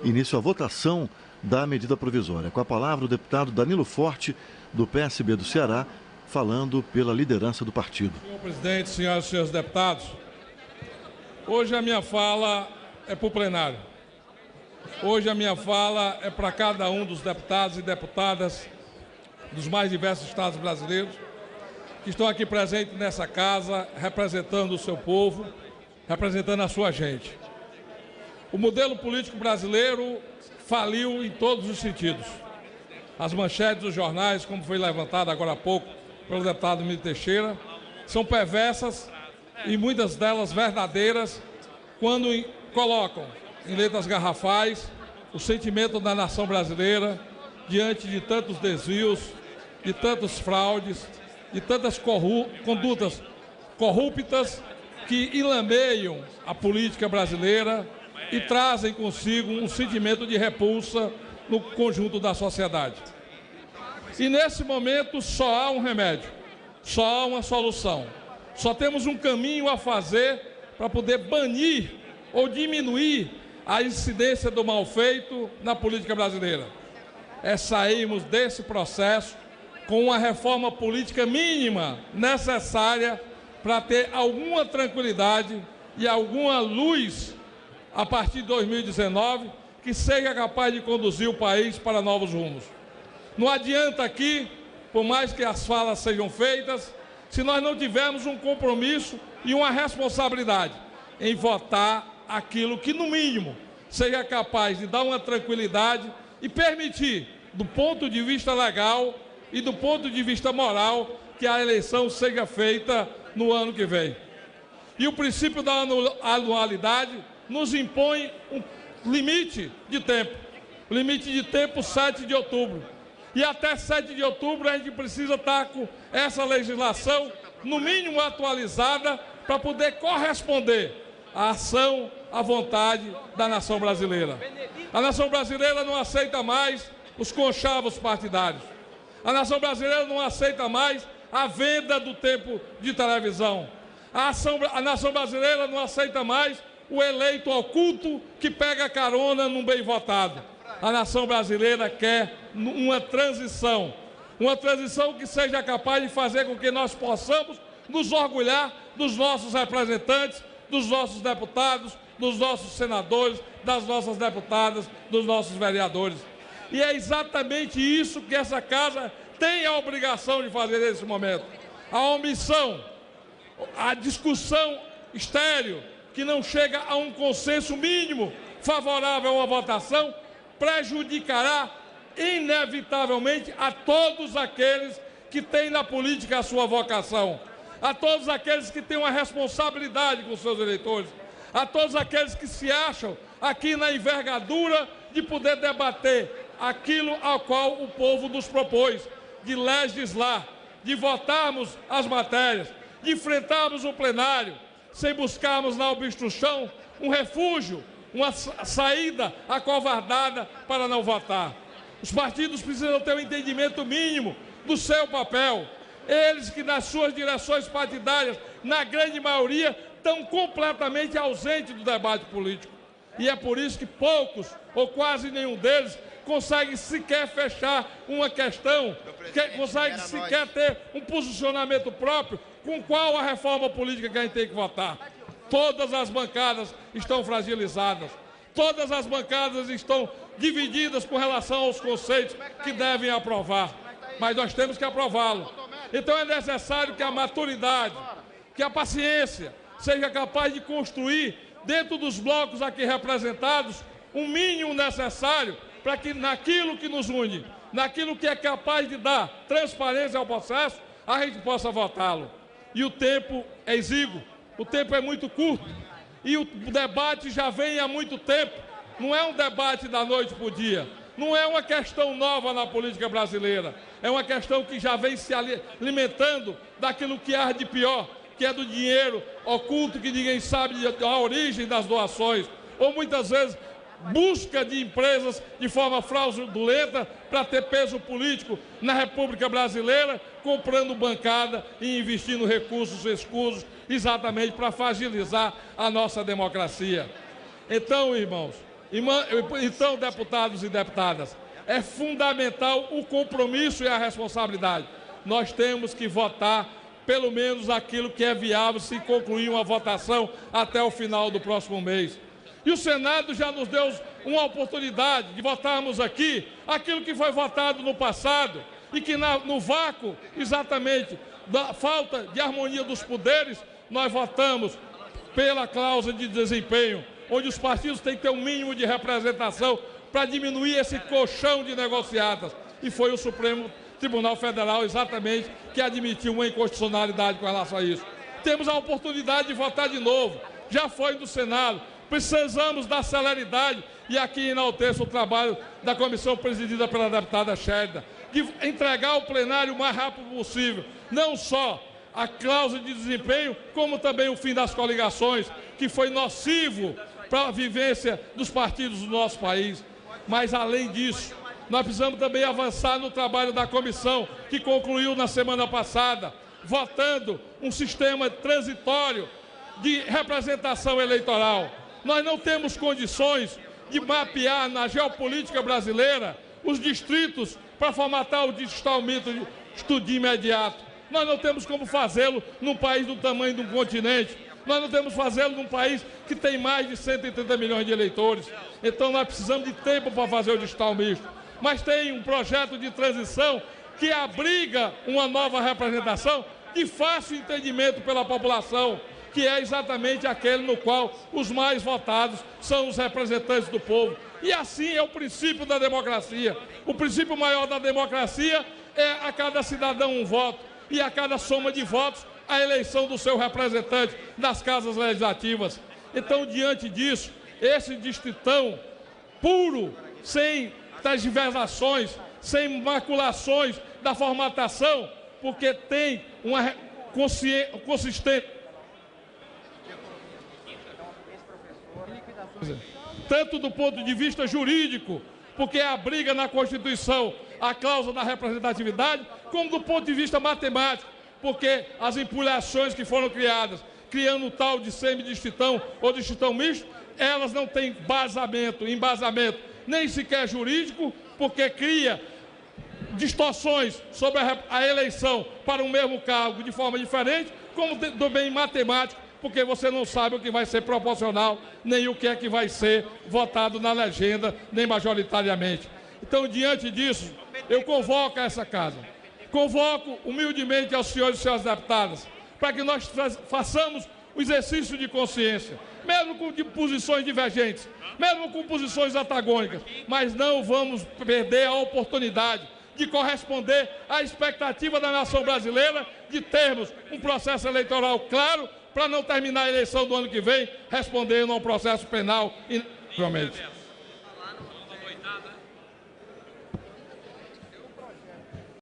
início à votação da medida provisória. Com a palavra, o deputado Danilo Forte, do PSB do Ceará, falando pela liderança do partido. Senhor presidente, senhoras e senhores deputados, hoje a minha fala é para o plenário. Hoje a minha fala é para cada um dos deputados e deputadas dos mais diversos estados brasileiros que estão aqui presentes nessa casa, representando o seu povo, representando a sua gente. O modelo político brasileiro faliu em todos os sentidos. As manchetes dos jornais, como foi levantado agora há pouco pelo deputado Milton Teixeira, são perversas e muitas delas verdadeiras quando colocam em letras garrafais o sentimento da nação brasileira diante de tantos desvios, de tantas fraudes, de tantas condutas corruptas que enlameiam a política brasileira e trazem consigo um sentimento de repulsa no conjunto da sociedade. E nesse momento só há um remédio, só há uma solução. Só temos um caminho a fazer para poder banir ou diminuir a incidência do mal feito na política brasileira. É sairmos desse processo com uma reforma política mínima necessária para ter alguma tranquilidade e alguma luz a partir de 2019 que seja capaz de conduzir o país para novos rumos. Não adianta aqui, por mais que as falas sejam feitas, se nós não tivermos um compromisso e uma responsabilidade em votar aquilo que, no mínimo, seja capaz de dar uma tranquilidade e permitir, do ponto de vista legal e do ponto de vista moral, que a eleição seja feita no ano que vem. E o princípio da anualidade nos impõe um limite de tempo. O limite de tempo, 7 de outubro. E até 7 de outubro a gente precisa estar com essa legislação, no mínimo atualizada, para poder corresponder à ação, à vontade da nação brasileira. A nação brasileira não aceita mais os conchavos partidários. A nação brasileira não aceita mais a venda do tempo de televisão. A nação brasileira não aceita mais o eleito oculto que pega carona num bem votado. A nação brasileira quer uma transição que seja capaz de fazer com que nós possamos nos orgulhar dos nossos representantes, dos nossos deputados, dos nossos senadores, das nossas deputadas, dos nossos vereadores. E é exatamente isso que essa casa tem a obrigação de fazer nesse momento. A omissão, a discussão estéril, que não chega a um consenso mínimo favorável a uma votação, prejudicará inevitavelmente a todos aqueles que têm na política a sua vocação, a todos aqueles que têm uma responsabilidade com seus eleitores, a todos aqueles que se acham aqui na envergadura de poder debater aquilo ao qual o povo nos propôs, de legislar, de votarmos as matérias, de enfrentarmos o plenário, sem buscarmos na obstrução um refúgio, uma saída acovardada para não votar. Os partidos precisam ter um entendimento mínimo do seu papel. Eles que nas suas direções partidárias, na grande maioria, estão completamente ausentes do debate político. E é por isso que poucos, ou quase nenhum deles, consegue sequer fechar uma questão, consegue sequer ter um posicionamento próprio com qual a reforma política que a gente tem que votar. Todas as bancadas estão fragilizadas, todas as bancadas estão divididas com relação aos conceitos que devem aprovar, mas nós temos que aprová-lo. Então é necessário que a maturidade, que a paciência seja capaz de construir dentro dos blocos aqui representados um mínimo necessário para que naquilo que nos une, naquilo que é capaz de dar transparência ao processo, a gente possa votá-lo. E o tempo é exíguo, o tempo é muito curto, e o debate já vem há muito tempo. Não é um debate da noite para o dia, não é uma questão nova na política brasileira, é uma questão que já vem se alimentando daquilo que há de pior, que é do dinheiro oculto, que ninguém sabe a origem das doações, ou muitas vezes busca de empresas de forma fraudulenta para ter peso político na República Brasileira, comprando bancada e investindo recursos escusos exatamente para fragilizar a nossa democracia. Então, irmãos, Então, deputados e deputadas, é fundamental o compromisso e a responsabilidade. Nós temos que votar pelo menos aquilo que é viável se concluir uma votação até o final do próximo mês. E o Senado já nos deu uma oportunidade de votarmos aqui aquilo que foi votado no passado e que no vácuo, exatamente, da falta de harmonia dos poderes, nós votamos pela cláusula de desempenho, onde os partidos têm que ter um mínimo de representação para diminuir esse colchão de negociatas. E foi o Supremo Tribunal Federal, exatamente, que admitiu uma inconstitucionalidade com relação a isso. Temos a oportunidade de votar de novo. Já foi do Senado. Precisamos da celeridade, e aqui enalteço o trabalho da comissão presidida pela deputada Sherida, de entregar ao plenário o mais rápido possível, não só a cláusula de desempenho, como também o fim das coligações, que foi nocivo para a vivência dos partidos do nosso país. Mas, além disso, nós precisamos também avançar no trabalho da comissão, que concluiu na semana passada, votando um sistema transitório de representação eleitoral. Nós não temos condições de mapear na geopolítica brasileira os distritos para formatar o digitalmente de imediato. Nós não temos como fazê-lo num país do tamanho de um continente. Nós não temos fazê-lo num país que tem mais de 130 milhões de eleitores. Então nós precisamos de tempo para fazer o digital misto. Mas tem um projeto de transição que abriga uma nova representação de fácil entendimento pela população, que é exatamente aquele no qual os mais votados são os representantes do povo. E assim é o princípio da democracia. O princípio maior da democracia é a cada cidadão um voto, e a cada soma de votos, a eleição do seu representante nas casas legislativas. Então, diante disso, esse distritão puro, sem transversações, sem maculações da formatação, porque tem uma consistente, tanto do ponto de vista jurídico, porque abriga na Constituição a cláusula da representatividade, como do ponto de vista matemático, porque as empulhações que foram criadas, criando o tal de semidistritão ou distritão misto, elas não têm embasamento, nem sequer jurídico, porque cria distorções sobre a eleição para o mesmo cargo de forma diferente, como também matemático, porque você não sabe o que vai ser proporcional, nem o que é que vai ser votado na legenda, nem majoritariamente. Então, diante disso, eu convoco essa casa, convoco humildemente aos senhores e senhoras deputadas, para que nós façamos o exercício de consciência, mesmo com posições divergentes, mesmo com posições antagônicas, mas não vamos perder a oportunidade de corresponder à expectativa da nação brasileira de termos um processo eleitoral claro, para não terminar a eleição do ano que vem respondendo a um processo penal, inevitavelmente.